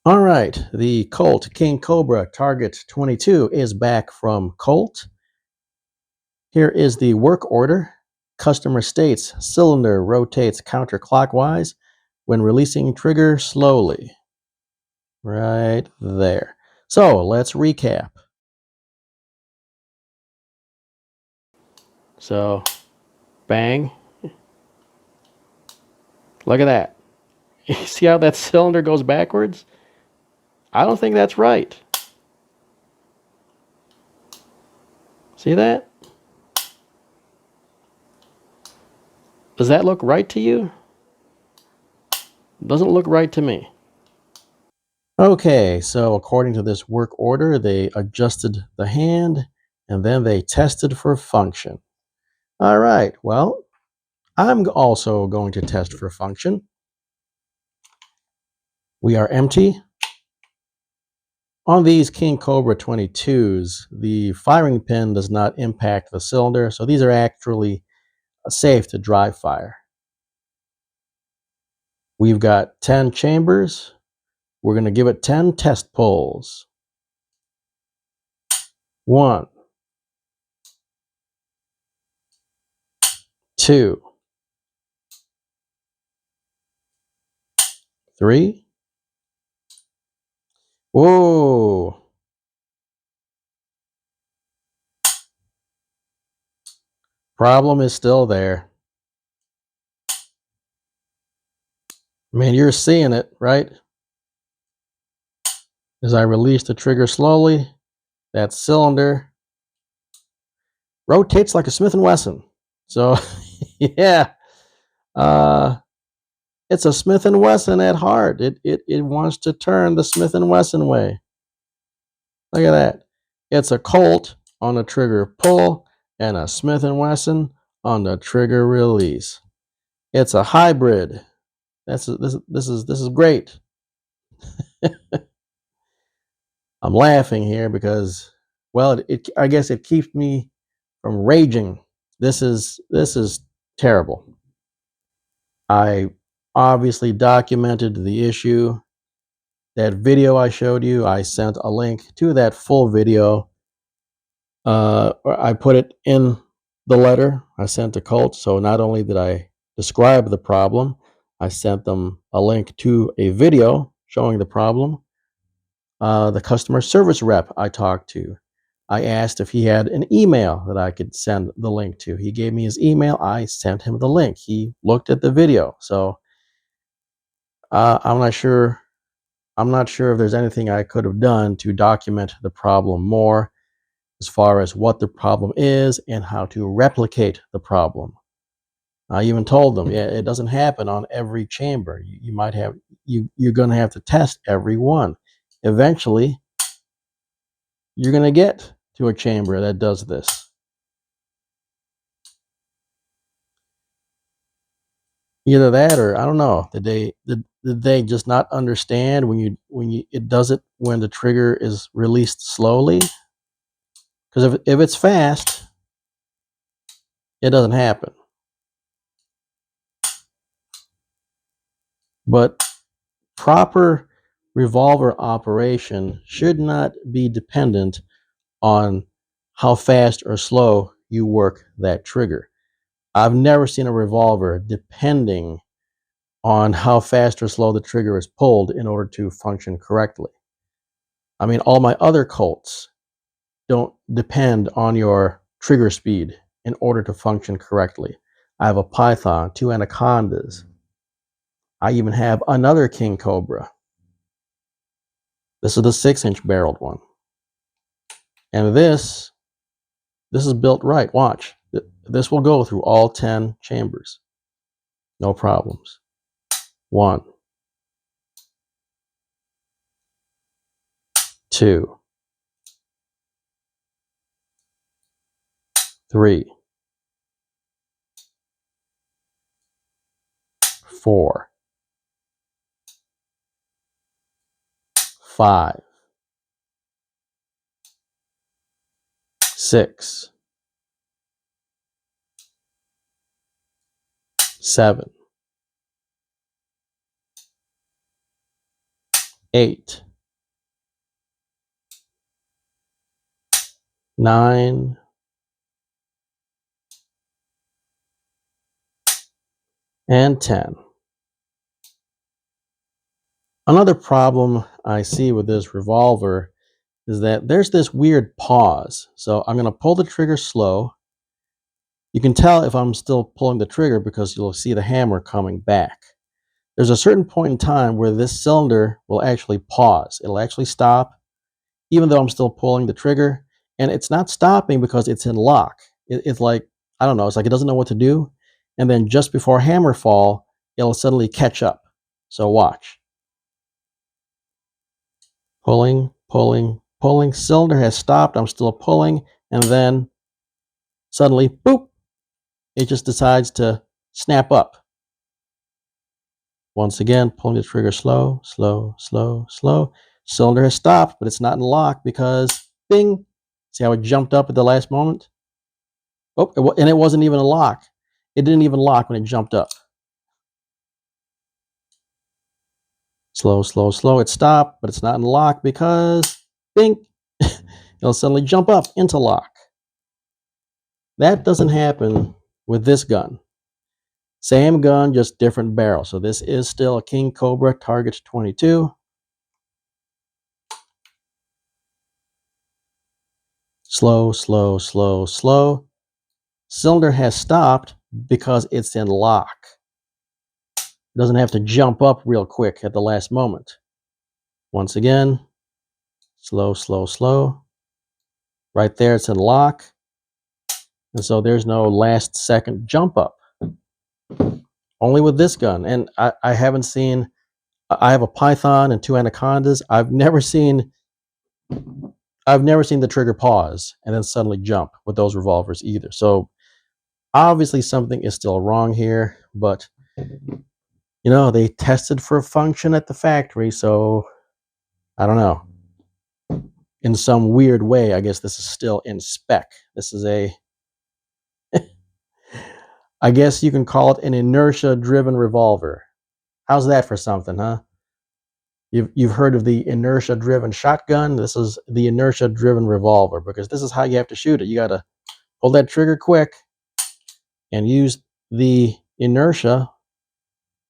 All right, the Colt King Cobra Target 22 is back from Colt. Here is the work order. Customer states cylinder rotates counterclockwise when releasing trigger slowly. Right there. So let's recap. So, bang. Look at that. You see how that cylinder goes backwards? I don't think that's right. See that? Does that look right to you? Doesn't look right to me. Okay, so according to this work order, they adjusted the hand and then they tested for function. All right, well, I'm also going to test for function. We are empty. On these King Cobra 22s, the firing pin does not impact the cylinder, so these are actually safe to dry fire. We've got 10 chambers. We're going to give it 10 test pulls. 1, 2, 3. Whoa. Problem is still there. I mean, you're seeing it, right? As I release the trigger slowly, that cylinder rotates like a Smith & Wesson. So, yeah, uh, it's a Smith & Wesson at heart. It wants to turn the Smith & Wesson way. Look at that. It's a Colt on the trigger pull and a Smith & Wesson on the trigger release. It's a hybrid. This is great. I'm laughing here because, well, I guess it keeps me from raging. This is terrible. I obviously documented the issue. That video I showed you, I sent a link to that full video. I put it in the letter I sent to Colt. So not only did I describe the problem, I sent them a link to a video showing the problem. The customer service rep I talked to, I asked if he had an email that I could send the link to. He gave me his email. I sent him the link. He looked at the video. So I'm not sure. I'm not sure if there's anything I could have done to document the problem more as far as what the problem is and how to replicate the problem. I even told them, yeah, it doesn't happen on every chamber. You might have you're going to have to test every one. Eventually, you're going to get to a chamber that does this. Either that, or I don't know. Did they just not understand when you it does it when the trigger is released slowly? Because if it's fast, it doesn't happen. But proper revolver operation should not be dependent on how fast or slow you work that trigger. I've never seen a revolver depending on how fast or slow the trigger is pulled in order to function correctly. I mean, all my other Colts don't depend on your trigger speed in order to function correctly. I have a Python, 2 Anacondas. I even have another King Cobra. This is the 6-inch barreled one. And this is built right. Watch. This will go through all 10 chambers. No problems. 1, 2, 3, 4, 5, 6, 7, 8, 9, and 10. Another problem I see with this revolver is that there's this weird pause. So I'm going to pull the trigger slow. You can tell if I'm still pulling the trigger because you'll see the hammer coming back. There's a certain point in time where this cylinder will actually pause. It'll actually stop, even though I'm still pulling the trigger. And it's not stopping because it's in lock. It's like, I don't know, it's like it doesn't know what to do. And then just before hammer fall, it'll suddenly catch up. So watch. Pulling, pulling, pulling. Cylinder has stopped. I'm still pulling. And then suddenly, boop, it just decides to snap up. Once again, pulling the trigger slow, slow, slow, slow. Cylinder has stopped, but it's not in lock because, bing, see how it jumped up at the last moment? Oh, and it wasn't even a lock. It didn't even lock when it jumped up. Slow, slow, slow. It stopped, but it's not in lock because, bing, it'll suddenly jump up into lock. That doesn't happen with this gun. Same gun, just different barrel. So this is still a King Cobra Target 22. Slow, slow, slow, slow. Cylinder has stopped because it's in lock. It doesn't have to jump up real quick at the last moment. Once again, slow, slow, slow. Right there, it's in lock. And so there's no last second jump up. Only with this gun. And I haven't seen, I have a Python and 2 Anacondas. I've never seen the trigger pause and then suddenly jump with those revolvers either. So obviously something is still wrong here, but they tested for function at the factory, so I don't know. In some weird way, I guess this is still in spec. This is I guess you can call it an inertia-driven revolver. How's that for something, huh? You've heard of the inertia-driven shotgun. This is the inertia-driven revolver because this is how you have to shoot it. You got to pull that trigger quick and use the inertia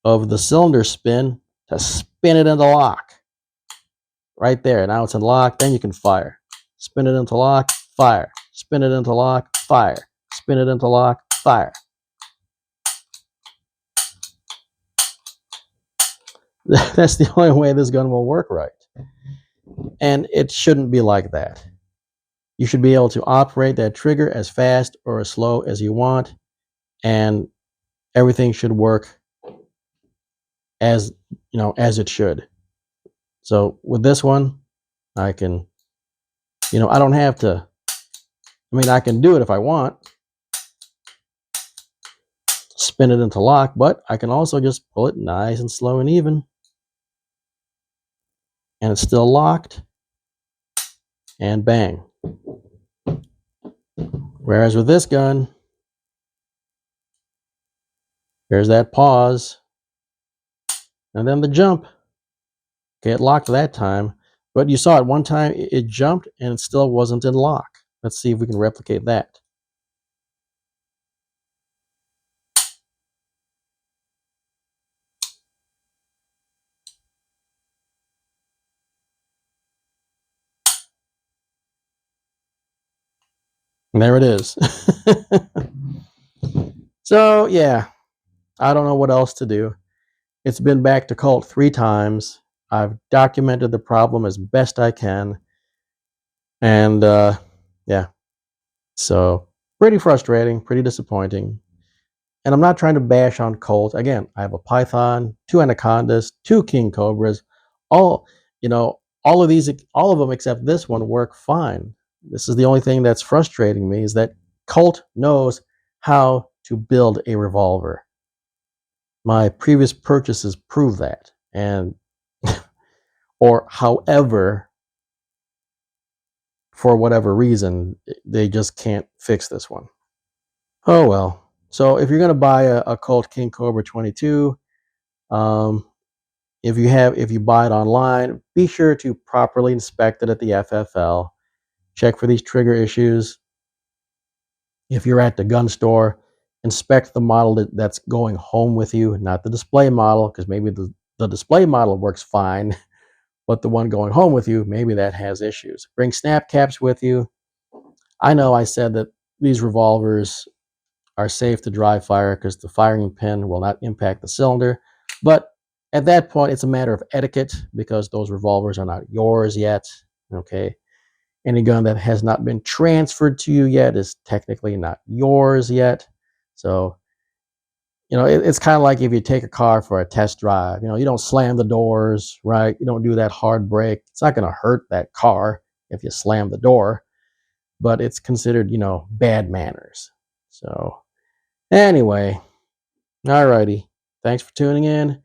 of the cylinder spin to spin it into lock. Right there. Now it's in lock. Then you can fire. Spin it into lock, fire. Spin it into lock, fire. Spin it into lock, fire. That's the only way this gun will work right. And it shouldn't be like that. You should be able to operate that trigger as fast or as slow as you want, and everything should work as as it should. So with this one, I can, I don't have to. I can do it if I want, spin it into lock, but I can also just pull it nice and slow and even, and it's still locked, and bang. Whereas with this gun, there's that pause, and then the jump. Okay, it locked that time, but you saw it one time, it jumped, and it still wasn't in lock. Let's see if we can replicate that. And there it is. So, yeah, I don't know what else to do. It's been back to Colt 3 times. I've documented the problem as best I can. And, yeah, so pretty frustrating, pretty disappointing. And I'm not trying to bash on Colt. Again, I have a Python, 2 Anacondas, 2 King Cobras. All, all of these, all of them except this one work fine. This is the only thing that's frustrating me is that Colt knows how to build a revolver. My previous purchases prove that. And, or however, for whatever reason, they just can't fix this one. Oh, well. So if you're going to buy a Colt King Cobra 22, If you buy it online, be sure to properly inspect it at the FFL. Check for these trigger issues. If you're at the gun store, inspect the model that's going home with you, not the display model, because maybe the display model works fine, but the one going home with you, maybe that has issues. Bring snap caps with you. I know I said that these revolvers are safe to dry fire because the firing pin will not impact the cylinder, but at that point, it's a matter of etiquette because those revolvers are not yours yet. Okay. Any gun that has not been transferred to you yet is technically not yours yet. So, it's kind of like if you take a car for a test drive. You don't slam the doors, right? You don't do that hard brake. It's not going to hurt that car if you slam the door, but it's considered, bad manners. So, anyway, all righty. Thanks for tuning in.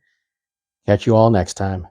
Catch you all next time.